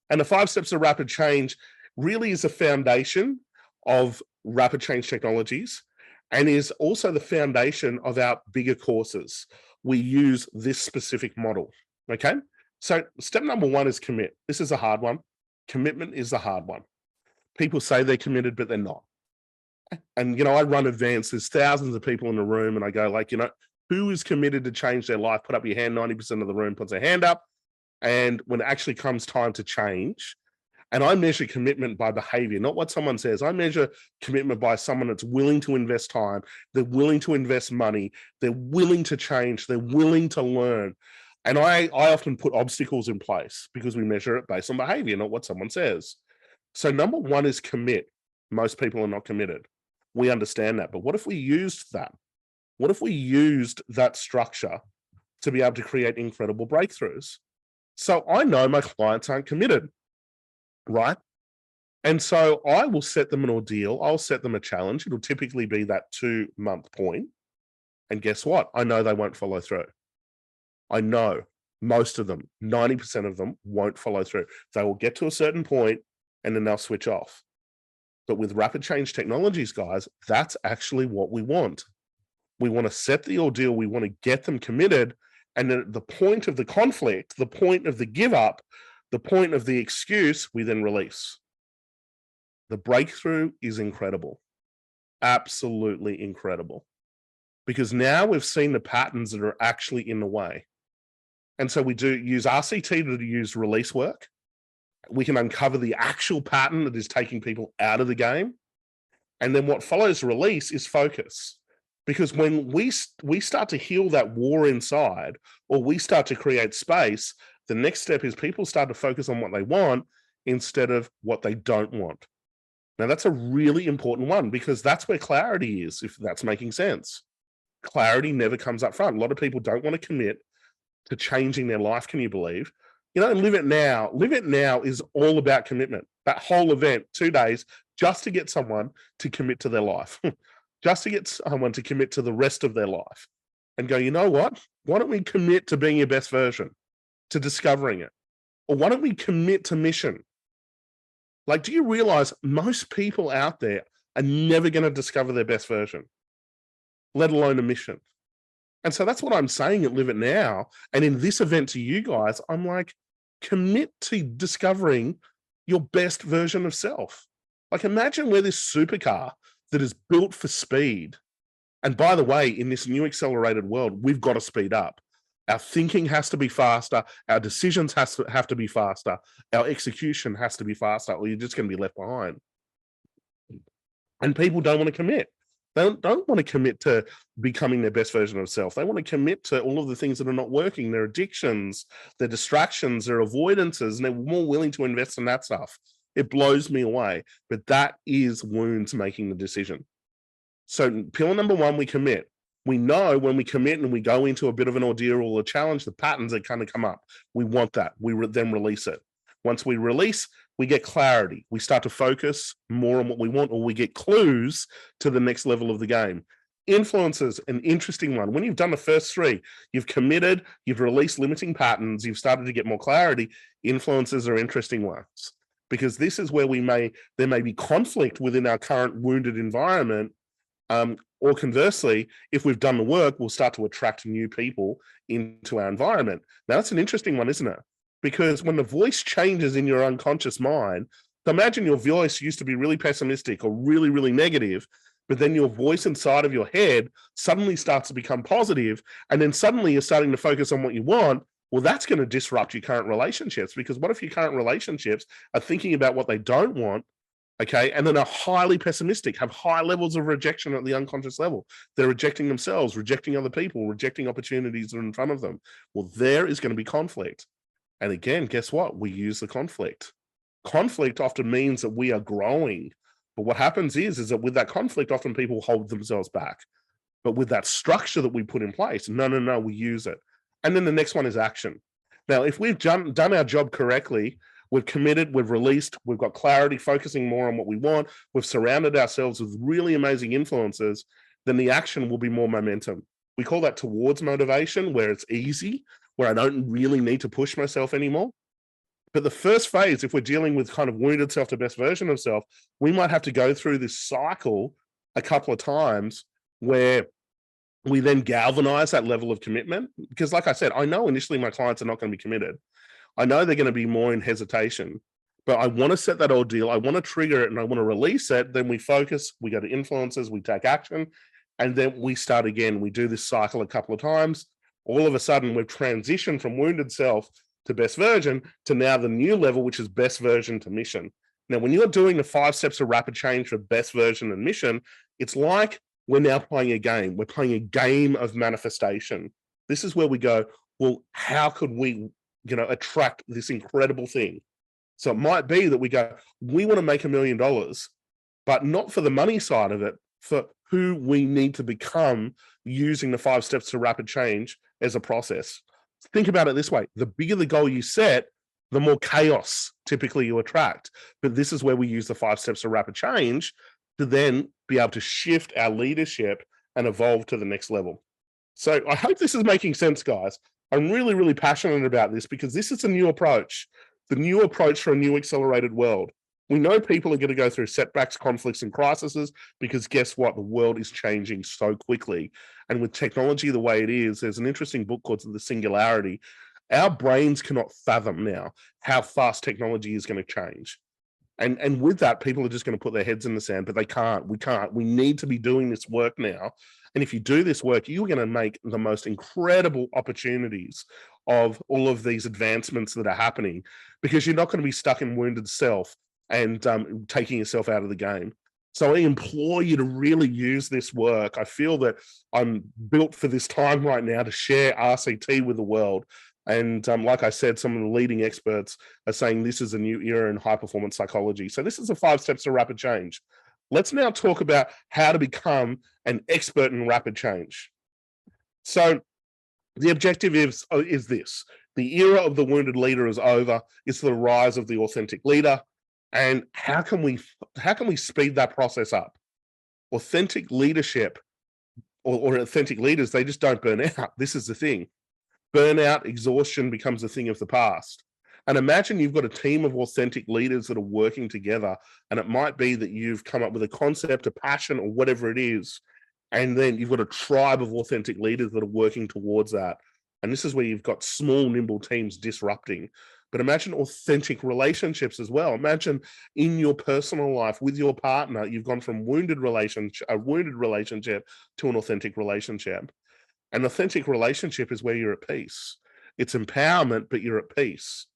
And the 5 steps to rapid change really is a foundation of rapid change technologies and is also the foundation of our bigger courses. We use this specific model. Okay. So step number 1 is commit. This is a hard one. Commitment is the hard one. People say they're committed, but they're not. And, I run events. There's thousands of people in the room and I go like, who is committed to change their life? Put up your hand. 90% of the room puts their hand up. And when it actually comes time to change, and I measure commitment by behavior, not what someone says. I measure commitment by someone that's willing to invest time. They're willing to invest money. They're willing to change. They're willing to learn. And I often put obstacles in place because we measure it based on behavior, not what someone says. So number one is commit. Most people are not committed. We understand that. But what if we used that? What if we used that structure to be able to create incredible breakthroughs? So I know my clients aren't committed, right? And so I will set them an ordeal. I'll set them a challenge. It'll typically be that 2-month point. And guess what? I know they won't follow through. I know most of them, 90% of them won't follow through. They will get to a certain point and then they'll switch off. But with rapid change technologies, guys, that's actually what we want. We want to set the ordeal. We want to get them committed. And then at the point of the conflict, the point of the give up, the point of the excuse, we then release. The breakthrough is incredible. Absolutely incredible. Because now we've seen the patterns that are actually in the way. And so we do use RCT to use release work. We can uncover the actual pattern that is taking people out of the game. And then what follows release is focus. Because when we start to heal that war inside, or we start to create space, the next step is people start to focus on what they want instead of what they don't want. Now, that's a really important one because that's where clarity is, if that's making sense. Clarity never comes up front. A lot of people don't want to commit to changing their life, can you believe? You know, Live It Now. Live It Now is all about commitment. That whole event, 2 days, just to get someone to commit to their life, just to get someone to commit to the rest of their life and go, you know what? Why don't we commit to being your best version, to discovering it? Or why don't we commit to mission? Like, do you realize most people out there are never going to discover their best version, let alone a mission? And so that's what I'm saying at Live It Now. And in this event to you guys, I'm like, commit to discovering your best version of self. Like, imagine we're this supercar that is built for speed. And by the way, in this new accelerated world, we've got to speed up. Our thinking has to be faster. Our decisions have to be faster. Our execution has to be faster, or you're just going to be left behind. And people don't want to commit. They don't want to commit to becoming their best version of self. They want to commit to all of the things that are not working, their addictions, their distractions, their avoidances, and they're more willing to invest in that stuff. It blows me away. But that is wounds making the decision. So pillar number one, we commit. We know when we commit and we go into a bit of an ordeal or a challenge, the patterns that kind of come up. We want that. We then release it. Once we release, we get clarity. We start to focus more on what we want, or we get clues to the next level of the game. Influences, an interesting one. When you've done the first 3, you've committed, you've released limiting patterns, you've started to get more clarity. Influences are interesting ones because this is where there may be conflict within our current wounded environment. Or conversely, if we've done the work, we'll start to attract new people into our environment. Now, that's an interesting one, isn't it? Because when the voice changes in your unconscious mind, so imagine your voice used to be really pessimistic or really, really negative, but then your voice inside of your head suddenly starts to become positive, and then suddenly you're starting to focus on what you want. Well, that's going to disrupt your current relationships, because what if your current relationships are thinking about what they don't want, okay, and then are highly pessimistic, have high levels of rejection at the unconscious level. They're rejecting themselves, rejecting other people, rejecting opportunities that are in front of them. Well, there is going to be conflict. And again, guess what? We use the conflict. Conflict often means that we are growing. But what happens is that with that conflict, often people hold themselves back. But with that structure that we put in place, no, we use it. And then the next one is action. Now, if we've done our job correctly, we've committed, we've released, we've got clarity, focusing more on what we want, we've surrounded ourselves with really amazing influences, then the action will be more momentum. We call that towards motivation, where it's easy, where I don't really need to push myself anymore. But the first phase, if we're dealing with kind of wounded self to best version of self, we might have to go through this cycle a couple of times where we then galvanize that level of commitment. Because like I said, I know initially my clients are not going to be committed. I know they're going to be more in hesitation, but I want to set that ordeal. I want to trigger it and I want to release it. Then we focus, we go to influences, we take action, and then we start again. We do this cycle a couple of times. All of a sudden, we've transitioned from wounded self to best version to now the new level, which is best version to mission. Now, when you're doing the 5 steps of rapid change for best version and mission, it's like we're now playing a game. We're playing a game of manifestation. This is where we go, well, how could we, attract this incredible thing? So it might be that we go, we want to make $1 million, but not for the money side of it, for who we need to become using the 5 steps to rapid change as a process. Think about it this way: the bigger the goal you set, the more chaos typically you attract. But this is where we use the 5 steps to rapid change to then be able to shift our leadership and evolve to the next level. So I hope this is making sense, guys. I'm really, really passionate about this because this is a new approach, the new approach for a new accelerated world. We know people are going to go through setbacks, conflicts, and crises because guess what? The world is changing so quickly. And with technology the way it is, there's an interesting book called The Singularity. Our brains cannot fathom now how fast technology is going to change. And with that, people are just going to put their heads in the sand, but they can't. We can't. We need to be doing this work now. And if you do this work, you're going to make the most incredible opportunities of all of these advancements that are happening, because you're not going to be stuck in wounded self and taking yourself out of the game. So I implore you to really use this work. I feel that I'm built for this time right now to share RCT with the world. And like I said, some of the leading experts are saying this is a new era in high performance psychology. So this is the 5 steps to rapid change. Let's now talk about how to become an expert in rapid change. So the objective is this: the era of the wounded leader is over. It's the rise of the authentic leader. And how can we speed that process up? Authentic leadership or authentic leaders, they just don't burn out. This is the thing. Burnout, exhaustion becomes a thing of the past. And imagine you've got a team of authentic leaders that are working together, and it might be that you've come up with a concept, a passion, or whatever it is, and then you've got a tribe of authentic leaders that are working towards that. And this is where you've got small, nimble teams disrupting. But imagine authentic relationships as well. Imagine in your personal life with your partner, you've gone from a wounded relationship to an authentic relationship. An authentic relationship is where you're at peace. It's empowerment, but you're at peace.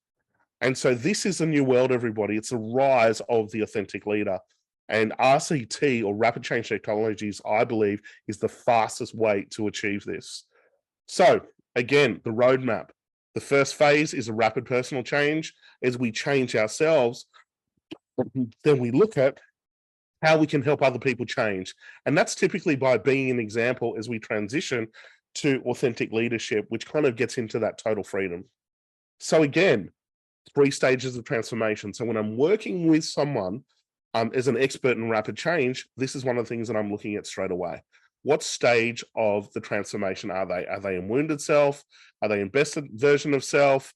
And so this is a new world, everybody. It's the rise of the authentic leader. And RCT, or rapid change technologies, I believe, is the fastest way to achieve this. So again, the roadmap. The first phase is a rapid personal change. As we change ourselves, then we look at how we can help other people change. And that's typically by being an example as we transition to authentic leadership, which kind of gets into that total freedom. So again, 3 stages of transformation. So when I'm working with someone as an expert in rapid change, this is one of the things that I'm looking at straight away. What stage of the transformation are they? Are they in wounded self? Are they in best version of self?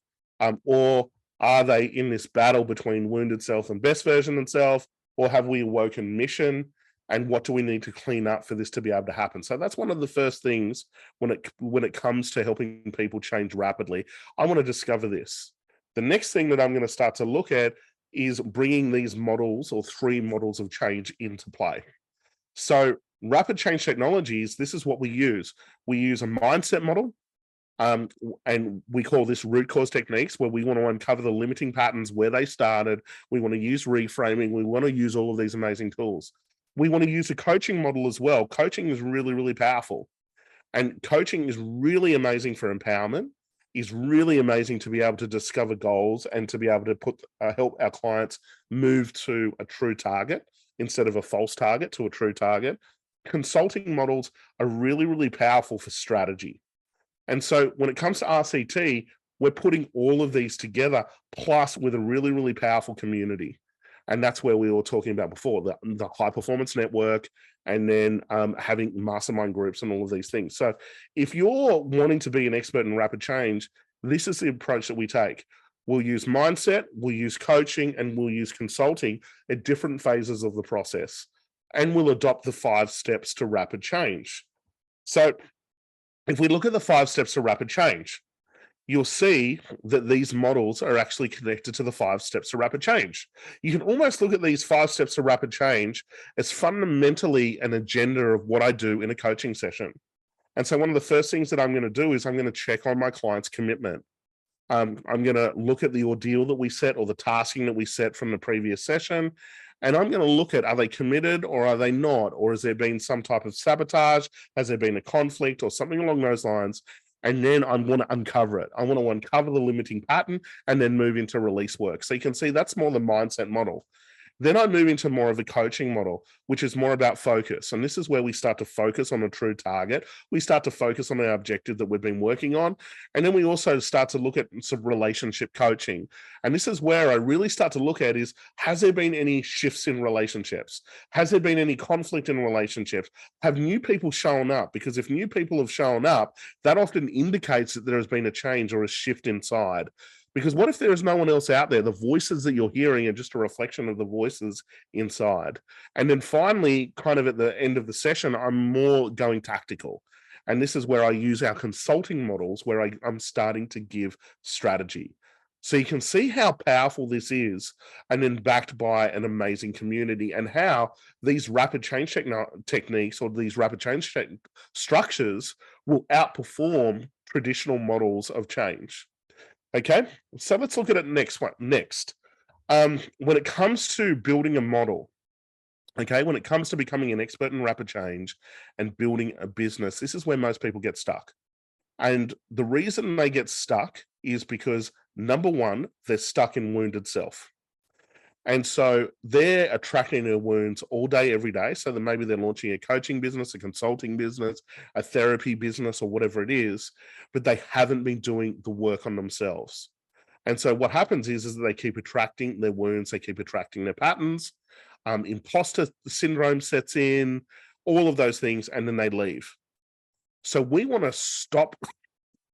Or are they in this battle between wounded self and best version of self? Or have we awoken mission? And what do we need to clean up for this to be able to happen? So that's one of the first things when it comes to helping people change rapidly. I want to discover this. The next thing that I'm going to start to look at is bringing these models, or 3 models of change, into play. So rapid change technologies, this is what we use. We use a mindset model, and we call this root cause techniques, where we want to uncover the limiting patterns where they started. We want to use reframing. We want to use all of these amazing tools. We want to use a coaching model as well. Coaching is really, really powerful. And coaching is really amazing for empowerment, is really amazing to be able to discover goals and to be able to help our clients move to a true target instead of a false target, to a true target. Consulting models are really, really powerful for strategy. And so when it comes to RCT, we're putting all of these together, plus with a really, really powerful community. And that's where we were talking about before, the high performance network, and then having mastermind groups and all of these things. So if you're wanting to be an expert in rapid change, this is the approach that we take. We'll use mindset, we'll use coaching, and we'll use consulting at different phases of the process. And we'll adopt the 5 steps to rapid change. So if we look at the 5 steps to rapid change, you'll see that these models are actually connected to the 5 steps to rapid change. You can almost look at these 5 steps to rapid change as fundamentally an agenda of what I do in a coaching session. And so one of the first things that I'm going to do is I'm going to check on my client's commitment. I'm going to look at the ordeal that we set, or the tasking that we set from the previous session. And I'm going to look at, are they committed or are they not? Or has there been some type of sabotage? Has there been a conflict or something along those lines? And then I want to uncover it. I want to uncover the limiting pattern and then move into release work. So you can see that's more the mindset model. Then I move into more of a coaching model, which is more about focus. And this is where we start to focus on a true target. We start to focus on our objective that we've been working on. And then we also start to look at some relationship coaching. And this is where I really start to look at is, has there been any shifts in relationships? Has there been any conflict in relationships? Have new people shown up? Because if new people have shown up, that often indicates that there has been a change or a shift inside. Because what if there is no one else out there? The voices that you're hearing are just a reflection of the voices inside. And then finally, kind of at the end of the session, I'm more going tactical. And this is where I use our consulting models, where I'm starting to give strategy. So you can see how powerful this is, and then backed by an amazing community, and how these rapid change techniques or these rapid change structures will outperform traditional models of change. Okay, so let's look at it next. When it comes to building a model, okay, when it comes to becoming an expert in rapid change and building a business, this is where most people get stuck. And the reason they get stuck is because, number one, they're stuck in wounded self. And so they're attracting their wounds all day, every day. So then maybe they're launching a coaching business, a consulting business, a therapy business, or whatever it is, but they haven't been doing the work on themselves. And so what happens is that they keep attracting their wounds, they keep attracting their patterns, imposter syndrome sets in, all of those things, and then they leave. So we want to stop,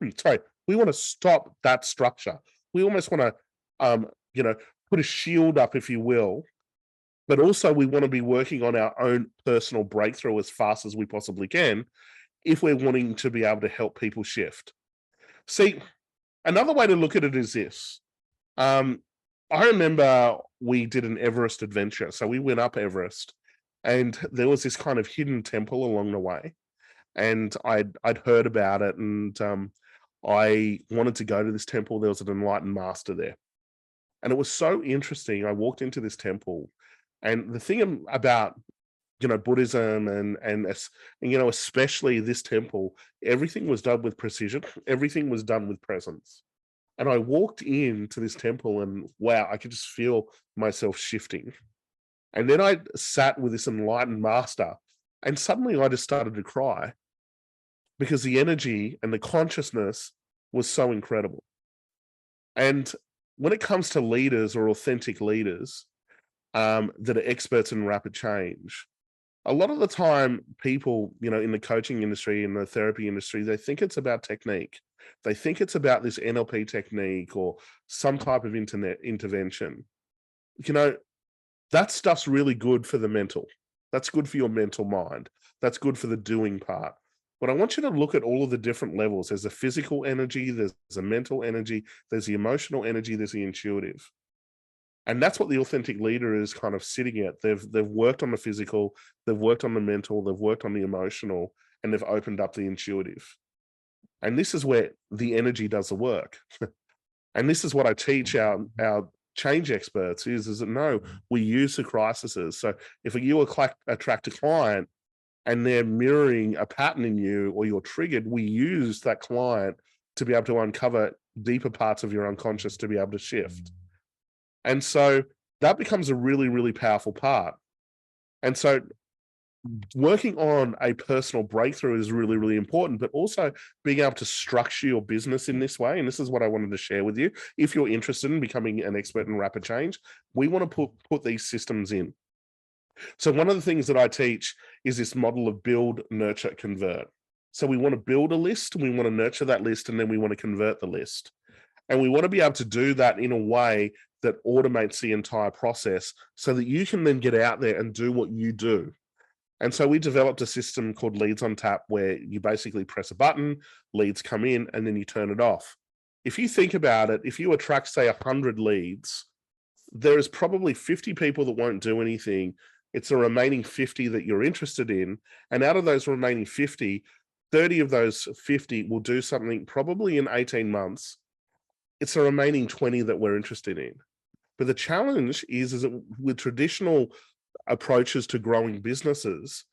we want to stop that structure. We almost want to, put a shield up, if you will, but also we want to be working on our own personal breakthrough as fast as we possibly can if we're wanting to be able to help people shift. See, another way to look at it is this. I remember we did an Everest adventure. So we went up Everest, and there was this kind of hidden temple along the way. And I'd heard about it, and I wanted to go to this temple. There was an enlightened master there. And it was so interesting. I walked into this temple, and the thing about Buddhism and especially this temple, everything was done with precision. Everything was done with presence. And I walked into this temple, and wow, I could just feel myself shifting. And then I sat with this enlightened master, and suddenly I just started to cry because the energy and the consciousness was so incredible. And when it comes to leaders or authentic leaders that are experts in rapid change, a lot of the time people, in the coaching industry, in the therapy industry, they think it's about technique. They think it's about this NLP technique or some type of internet intervention. That stuff's really good for the mental. That's good for your mental mind. That's good for the doing part. But I want you to look at all of the different levels. There's a physical energy, there's a mental energy, there's the emotional energy, there's the intuitive. And that's what the authentic leader is kind of sitting at. They've worked on the physical, they've worked on the mental, they've worked on the emotional, and they've opened up the intuitive. And this is where the energy does the work. And this is what I teach our change experts is that no, we use the crises. So if you attract a client and they're mirroring a pattern in you, or you're triggered, we use that client to be able to uncover deeper parts of your unconscious to be able to shift. And so that becomes a really, really powerful part. And so working on a personal breakthrough is really, really important, but also being able to structure your business in this way. And this is what I wanted to share with you. If you're interested in becoming an expert in rapid change, we want to put these systems in. So one of the things that I teach is this model of build, nurture, convert. So we want to build a list, we want to nurture that list, and then we want to convert the list. And we want to be able to do that in a way that automates the entire process so that you can then get out there and do what you do. And so we developed a system called Leads on Tap, where you basically press a button, leads come in, and then you turn it off. If you think about it, if you attract, say, 100 leads, there is probably 50 people that won't do anything. It's the remaining 50 that you're interested in. And out of those remaining 50, 30 of those 50 will do something probably in 18 months. It's the remaining 20 that we're interested in. But the challenge is that with traditional approaches to growing businesses,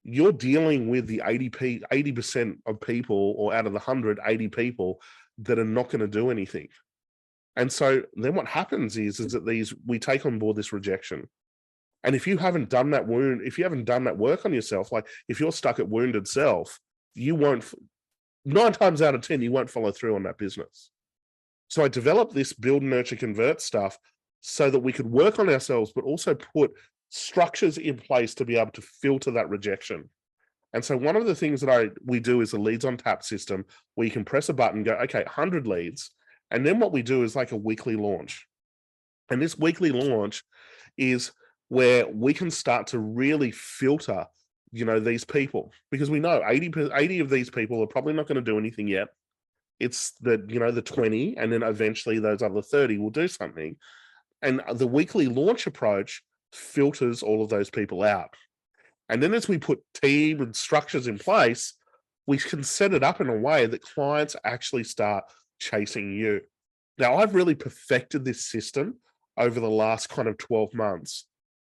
you're dealing with the 80% of people, or out of the 180 people that are not going to do anything. And so then what happens is that we take on board this rejection. And if you haven't done that if you haven't done that work on yourself, like if you're stuck at wounded self, you won't, 9 times out of 10, you won't follow through on that business. So I developed this build, nurture, convert stuff so that we could work on ourselves, but also put structures in place to be able to filter that rejection. And so one of the things that we do is a leads on tap system where you can press a button, go, okay, 100 leads. And then what we do is like a weekly launch. And this weekly launch is where we can start to really filter, these people, because we know 80 of these people are probably not going to do anything yet. It's the 20, and then eventually those other 30 will do something. And the weekly launch approach filters all of those people out. And then as we put team and structures in place, we can set it up in a way that clients actually start chasing you. Now, I've really perfected this system over the last kind of 12 months.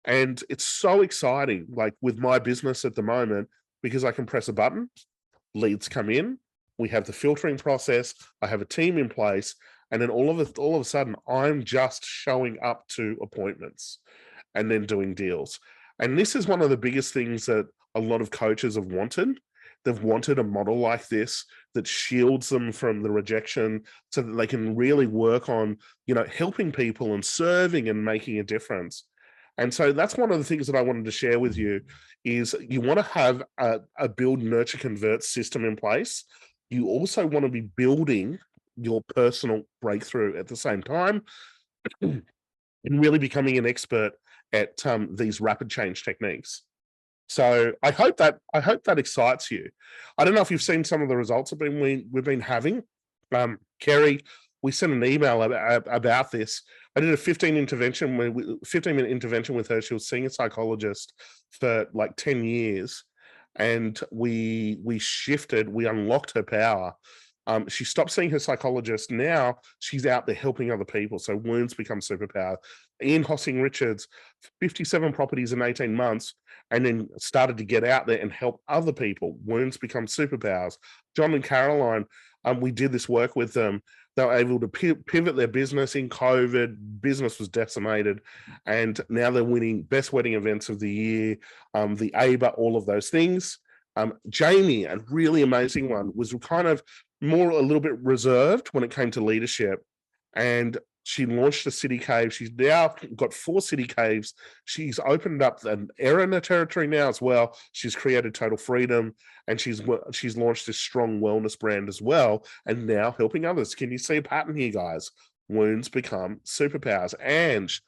And it's so exciting, like with my business at the moment, because I can press a button, leads come in, we have the filtering process, I have a team in place, and then all of a sudden, I'm just showing up to appointments and then doing deals. And this is one of the biggest things that a lot of coaches have wanted. They've wanted a model like this that shields them from the rejection so that they can really work on, helping people and serving and making a difference. And so that's one of the things that I wanted to share with you is you want to have a build, nurture, convert system in place. You also want to be building your personal breakthrough at the same time and really becoming an expert at these rapid change techniques. So I hope that excites you. I don't know if you've seen some of the results we've been having. Kerry, we sent an email about this. I did a 15-minute intervention with her. She was seeing a psychologist for like 10 years, and we unlocked her power. She stopped seeing her psychologist. Now she's out there helping other people. So wounds become superpower. Ian Hossing Richards, 57 properties in 18 months, and then started to get out there and help other people. Wounds become superpowers. John and Caroline, we did this work with them. They were able to pivot their business in COVID. Business was decimated, and now they're winning best wedding events of the year, the ABA, all of those things. Jamie, a really amazing one, was kind of a little bit reserved when it came to leadership, and she launched a city cave. She's now got 4 city caves. She's opened up an Erina territory now as well. She's created Total Freedom, and she's launched this strong wellness brand as well, and now helping others. Can you see a pattern here, guys? Wounds become superpowers. Ange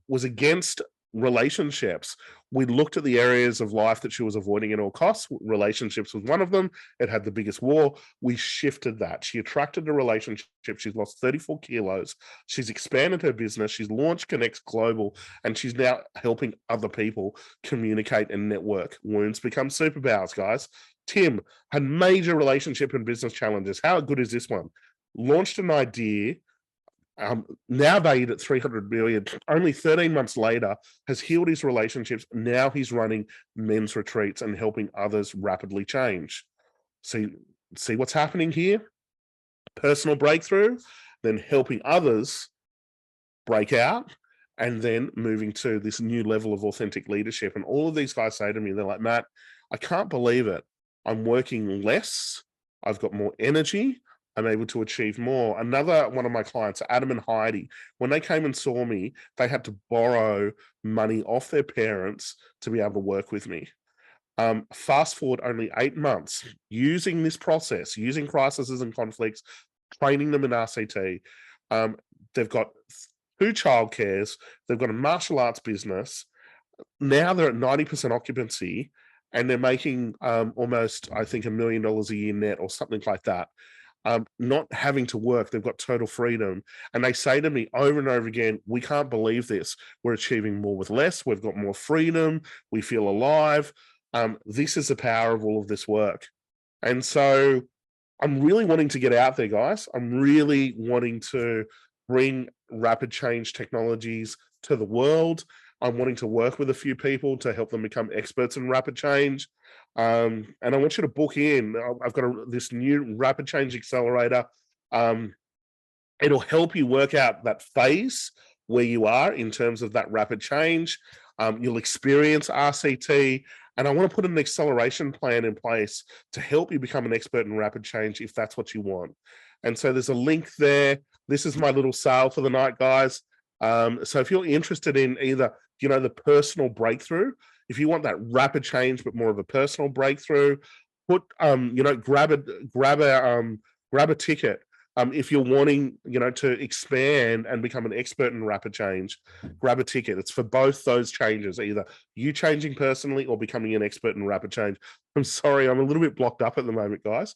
was against relationships. We looked at the areas of life that she was avoiding at all costs. Relationships was one of them. It had the biggest war. We shifted that. She attracted a relationship. She's lost 34 kilos. She's expanded her business. She's launched Connects Global, and she's now helping other people communicate and network. Wounds become superpowers, guys. Tim had major relationship and business challenges. How good is this one? Launched an idea, now valued at 300 million, only 13 months later, has healed his relationships. Now he's running men's retreats and helping others rapidly change. See what's happening here? Personal breakthrough, then helping others break out, and then moving to this new level of authentic leadership. And all of these guys say to me, they're like, Matt, I can't believe it. I'm working less. I've got more energy. I'm able to achieve more. Another one of my clients, Adam and Heidi, when they came and saw me, they had to borrow money off their parents to be able to work with me. Fast forward only 8 months, using this process, using crises and conflicts, training them in RCT. They've got 2 childcares. They've got a martial arts business. Now they're at 90% occupancy, and they're making almost, I think, $1 million a year net or something like that. Not having to work. They've got total freedom. And they say to me over and over again, we can't believe this. We're achieving more with less. We've got more freedom. We feel alive. This is the power of all of this work. And so I'm really wanting to get out there, guys. I'm really wanting to bring rapid change technologies to the world. I'm wanting to work with a few people to help them become experts in rapid change. And I want you to book in. I've got this new rapid change accelerator. Um, It'll help you work out that phase where you are in terms of that rapid change. You'll experience RCT, and I want to put an acceleration plan in place to help you become an expert in rapid change if that's what you want. And so there's a link there. This is my little sale for the night, guys. So if you're interested in either, the personal breakthrough, if you want that rapid change but more of a personal breakthrough, put grab a ticket. If you're wanting, to expand and become an expert in rapid change, grab a ticket. It's for both those changes, either you changing personally or becoming an expert in rapid change. I'm sorry, I'm a little bit blocked up at the moment, guys.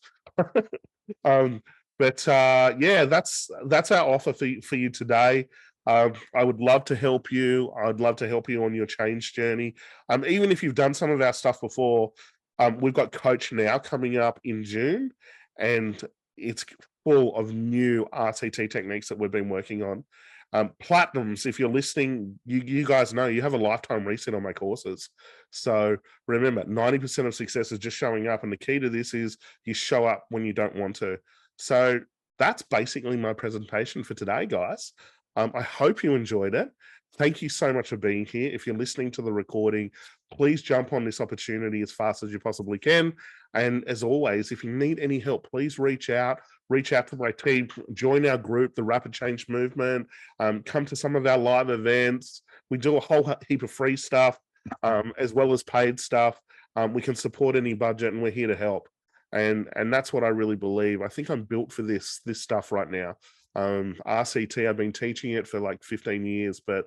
um, yeah, that's our offer for you today. I would love to help you. I'd love to help you on your change journey. Even if you've done some of our stuff before, we've got Coach Now coming up in June, and it's full of new RCT techniques that we've been working on. Platinums, if you're listening, you guys know you have a lifetime reset on my courses. So remember, 90% of success is just showing up. And the key to this is you show up when you don't want to. So that's basically my presentation for today, guys. I hope you enjoyed it. Thank you so much for being here. If you're listening to the recording, please jump on this opportunity as fast as you possibly can. And as always, if you need any help, please reach out to my team, join our group, the Rapid Change Movement, come to some of our live events. We do a whole heap of free stuff, as well as paid stuff. We can support any budget, and we're here to help. And that's what I really believe. I think I'm built for this stuff right now. RCT, I've been teaching it for like 15 years, but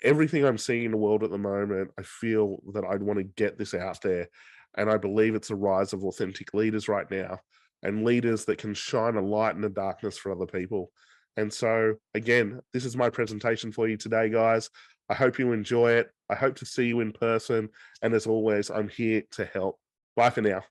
everything I'm seeing in the world at the moment, I feel that I'd want to get this out there. And I believe it's a rise of authentic leaders right now, and leaders that can shine a light in the darkness for other people. And so, again, this is my presentation for you today, guys. I hope you enjoy it. I hope to see you in person. And as always, I'm here to help. Bye for now.